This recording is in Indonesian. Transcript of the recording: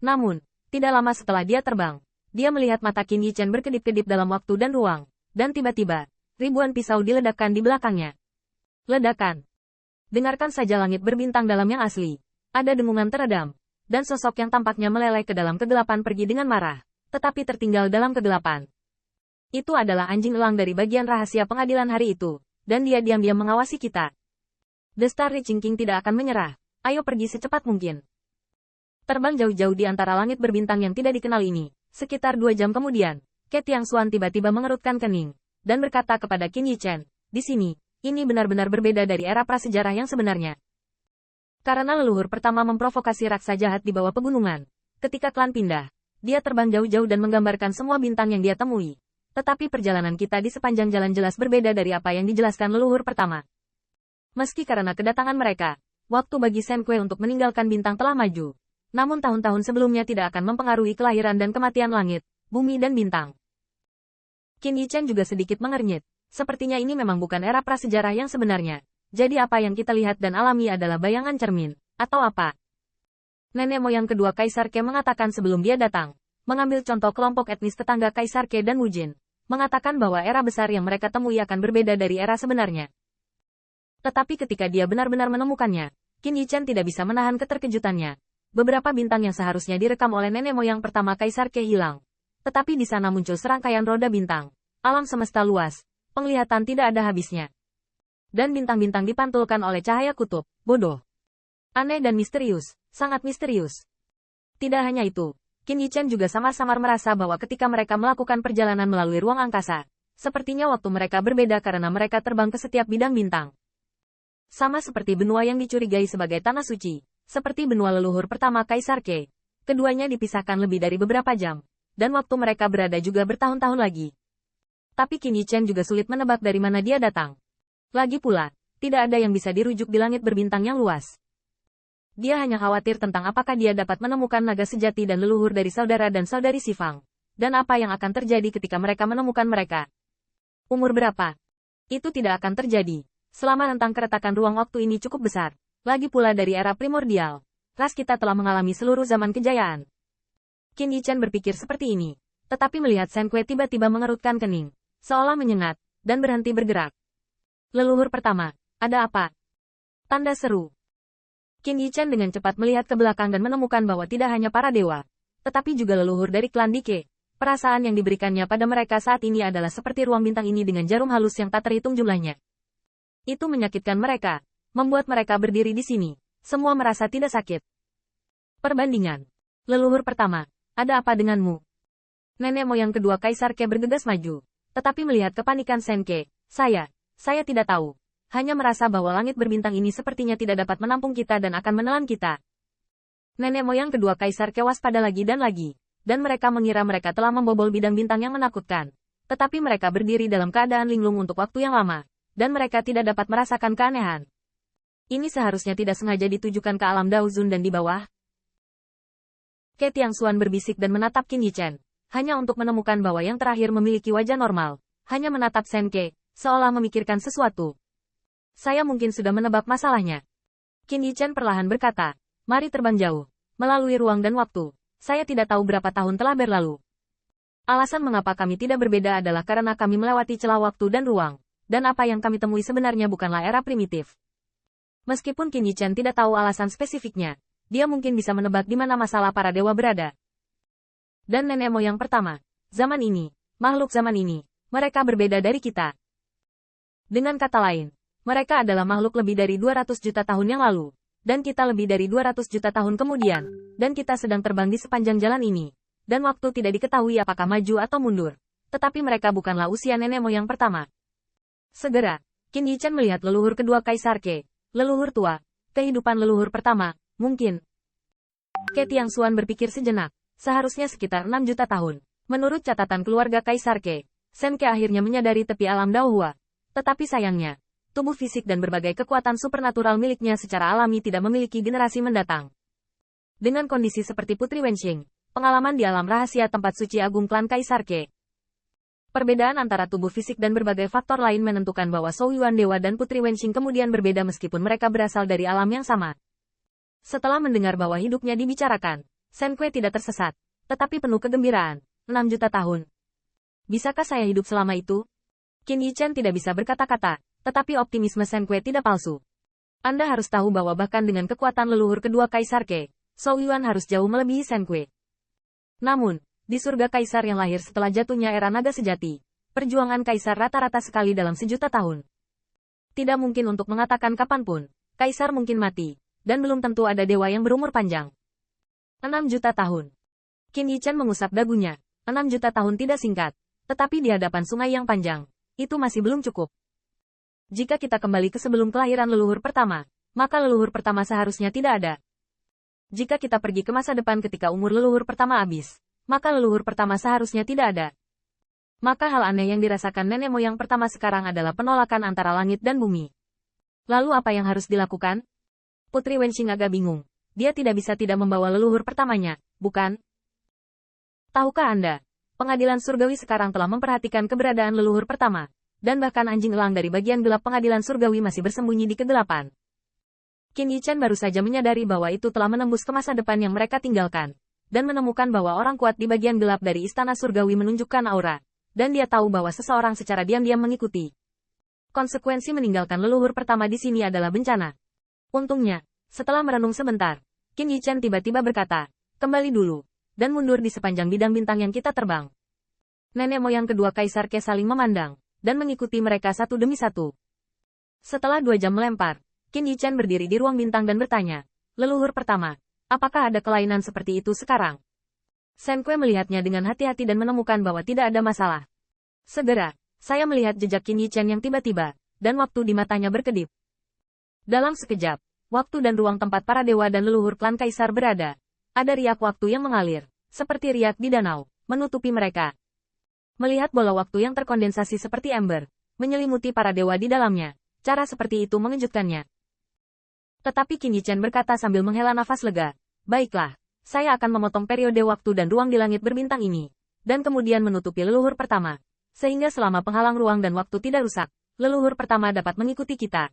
Namun, tidak lama setelah dia terbang, dia melihat mata Qin Yichen berkedip-kedip dalam waktu dan ruang, dan tiba-tiba, ribuan pisau diledakkan di belakangnya. Ledakan. Dengarkan saja langit berbintang dalam yang asli. Ada dengungan teredam, dan sosok yang tampaknya meleleh ke dalam kegelapan pergi dengan marah, tetapi tertinggal dalam kegelapan. Itu adalah anjing elang dari bagian rahasia pengadilan hari itu, dan dia diam-diam mengawasi kita. The Star Reaching King tidak akan menyerah. Ayo pergi secepat mungkin. Terbang jauh-jauh di antara langit berbintang yang tidak dikenal ini. Sekitar 2 jam kemudian, Ke Tiangxuan tiba-tiba mengerutkan kening, dan berkata kepada Qin Yichen, di sini, ini benar-benar berbeda dari era prasejarah yang sebenarnya. Karena leluhur pertama memprovokasi raksa jahat di bawah pegunungan. Ketika klan pindah, dia terbang jauh-jauh dan menggambarkan semua bintang yang dia temui. Tetapi perjalanan kita di sepanjang jalan jelas berbeda dari apa yang dijelaskan leluhur pertama. Meski karena kedatangan mereka, waktu bagi Shen Kue untuk meninggalkan bintang telah maju. Namun tahun-tahun sebelumnya tidak akan mempengaruhi kelahiran dan kematian langit, bumi dan bintang. Qin Yichen juga sedikit mengernyit. Sepertinya ini memang bukan era prasejarah yang sebenarnya. Jadi apa yang kita lihat dan alami adalah bayangan cermin, atau apa? Nenek moyang kedua Kaisar Ke mengatakan sebelum dia datang, mengambil contoh kelompok etnis tetangga Kaisar Ke dan Wujin, mengatakan bahwa era besar yang mereka temui akan berbeda dari era sebenarnya. Tetapi ketika dia benar-benar menemukannya, Qin Yichen tidak bisa menahan keterkejutannya. Beberapa bintang yang seharusnya direkam oleh nenek moyang pertama Kaisar Ke hilang. Tetapi di sana muncul serangkaian roda bintang, alam semesta luas, penglihatan tidak ada habisnya. Dan bintang-bintang dipantulkan oleh cahaya kutub, bodoh. Aneh dan misterius, sangat misterius. Tidak hanya itu, Qin Yichen juga samar-samar merasa bahwa ketika mereka melakukan perjalanan melalui ruang angkasa, sepertinya waktu mereka berbeda karena mereka terbang ke setiap bidang bintang. Sama seperti benua yang dicurigai sebagai tanah suci, seperti benua leluhur pertama Kaisar Ke. Keduanya dipisahkan lebih dari beberapa jam, dan waktu mereka berada juga bertahun-tahun lagi. Tapi Qin Yichen juga sulit menebak dari mana dia datang. Lagi pula, tidak ada yang bisa dirujuk di langit berbintang yang luas. Dia hanya khawatir tentang apakah dia dapat menemukan naga sejati dan leluhur dari saudara dan saudari Sifang, dan apa yang akan terjadi ketika mereka menemukan mereka. Umur berapa? Itu tidak akan terjadi. Selama rentang keretakan ruang waktu ini cukup besar. Lagi pula dari era primordial, ras kita telah mengalami seluruh zaman kejayaan. Qin Yichen berpikir seperti ini, tetapi melihat Shen Kue tiba-tiba mengerutkan kening, seolah menyengat, dan berhenti bergerak. Leluhur pertama, ada apa? Tanda seru. Qin Yichen dengan cepat melihat ke belakang dan menemukan bahwa tidak hanya para dewa, tetapi juga leluhur dari klan Dike. Perasaan yang diberikannya pada mereka saat ini adalah seperti ruang bintang ini dengan jarum halus yang tak terhitung jumlahnya. Itu menyakitkan mereka, membuat mereka berdiri di sini. Semua merasa tidak sakit. Perbandingan. Leluhur pertama, ada apa denganmu? Nenek moyang kedua Kaisar Ke bergegas maju, tetapi melihat kepanikan Shen Ke, saya tidak tahu. Hanya merasa bahwa langit berbintang ini sepertinya tidak dapat menampung kita dan akan menelan kita. Nenek moyang kedua Kaisar Ke waspada lagi, dan mereka mengira mereka telah membobol bidang bintang yang menakutkan. Tetapi mereka berdiri dalam keadaan linglung untuk waktu yang lama, dan mereka tidak dapat merasakan keanehan. Ini seharusnya tidak sengaja ditujukan ke alam Daozun dan di bawah. Ke Tiangxuan berbisik dan menatap Qin Yichen, hanya untuk menemukan bahwa yang terakhir memiliki wajah normal, hanya menatap Shen Ke, seolah memikirkan sesuatu. Saya mungkin sudah menebak masalahnya. Qin Yichen perlahan berkata, mari terbang jauh, melalui ruang dan waktu. Saya tidak tahu berapa tahun telah berlalu. Alasan mengapa kami tidak berbeda adalah karena kami melewati celah waktu dan ruang, dan apa yang kami temui sebenarnya bukanlah era primitif. Meskipun Qin Yichen tidak tahu alasan spesifiknya, dia mungkin bisa menebak di mana masalah para dewa berada. Dan nenek moyang pertama, zaman ini, makhluk zaman ini, mereka berbeda dari kita. Dengan kata lain, mereka adalah makhluk lebih dari 200 juta tahun yang lalu, dan kita lebih dari 200 juta tahun kemudian, dan kita sedang terbang di sepanjang jalan ini, dan waktu tidak diketahui apakah maju atau mundur. Tetapi mereka bukanlah usia nenek moyang pertama. Segera, Qin Yichen melihat leluhur kedua Kaisar Ke, leluhur tua, kehidupan leluhur pertama, mungkin. Ke Tiangxuan berpikir sejenak, seharusnya sekitar 6 juta tahun. Menurut catatan keluarga Kaisar Ke, Shen Ke akhirnya menyadari tepi alam Daohua. Tetapi sayangnya, tubuh fisik dan berbagai kekuatan supernatural miliknya secara alami tidak memiliki generasi mendatang. Dengan kondisi seperti Putri Wenxing, pengalaman di alam rahasia tempat suci agung klan Kaisar Ke. Perbedaan antara tubuh fisik dan berbagai faktor lain menentukan bahwa Zhou Yuan Dewa dan Putri Wenxing kemudian berbeda meskipun mereka berasal dari alam yang sama. Setelah mendengar bahwa hidupnya dibicarakan, Shen Kue tidak tersesat, tetapi penuh kegembiraan. 6 juta tahun. Bisakah saya hidup selama itu? Qin Yichen tidak bisa berkata-kata, tetapi optimisme Shen Kue tidak palsu. Anda harus tahu bahwa bahkan dengan kekuatan leluhur kedua Kaisar Ke, Zhou Yuan harus jauh melebihi Shen Kue. Namun, di surga Kaisar yang lahir setelah jatuhnya era naga sejati, perjuangan Kaisar rata-rata sekali dalam sejuta tahun. Tidak mungkin untuk mengatakan kapanpun, Kaisar mungkin mati, dan belum tentu ada dewa yang berumur panjang. 6 juta tahun. Qin Yichen mengusap dagunya. 6 juta tahun tidak singkat, tetapi di hadapan sungai yang panjang, itu masih belum cukup. Jika kita kembali ke sebelum kelahiran leluhur pertama, maka leluhur pertama seharusnya tidak ada. Jika kita pergi ke masa depan ketika umur leluhur pertama habis, maka leluhur pertama seharusnya tidak ada. Maka hal aneh yang dirasakan nenek moyang pertama sekarang adalah penolakan antara langit dan bumi. Lalu apa yang harus dilakukan? Putri Wenxing agak bingung. Dia tidak bisa tidak membawa leluhur pertamanya, bukan? Tahukah Anda, pengadilan surgawi sekarang telah memperhatikan keberadaan leluhur pertama, dan bahkan anjing elang dari bagian gelap pengadilan surgawi masih bersembunyi di kegelapan. Qin Yichen baru saja menyadari bahwa itu telah menembus ke masa depan yang mereka tinggalkan, dan menemukan bahwa orang kuat di bagian gelap dari istana surgawi menunjukkan aura, dan dia tahu bahwa seseorang secara diam-diam mengikuti. Konsekuensi meninggalkan leluhur pertama di sini adalah bencana. Untungnya, setelah merenung sebentar, Qin Yichen tiba-tiba berkata, kembali dulu, dan mundur di sepanjang bidang bintang yang kita terbang. Nenek moyang kedua Kaisar Ke saling memandang, dan mengikuti mereka satu demi satu. Setelah 2 jam melempar, Qin Yichen berdiri di ruang bintang dan bertanya, leluhur pertama, apakah ada kelainan seperti itu sekarang? Shen Kue melihatnya dengan hati-hati dan menemukan bahwa tidak ada masalah. Segera, saya melihat jejak Qin Yichen yang tiba-tiba, dan waktu di matanya berkedip. Dalam sekejap, waktu dan ruang tempat para dewa dan leluhur klan Kaisar berada, ada riak waktu yang mengalir, seperti riak di danau, menutupi mereka. Melihat bola waktu yang terkondensasi seperti ember, menyelimuti para dewa di dalamnya, cara seperti itu mengejutkannya. Tetapi Qin Yichen berkata sambil menghela nafas lega, baiklah, saya akan memotong periode waktu dan ruang di langit berbintang ini, dan kemudian menutupi leluhur pertama, sehingga selama penghalang ruang dan waktu tidak rusak, leluhur pertama dapat mengikuti kita.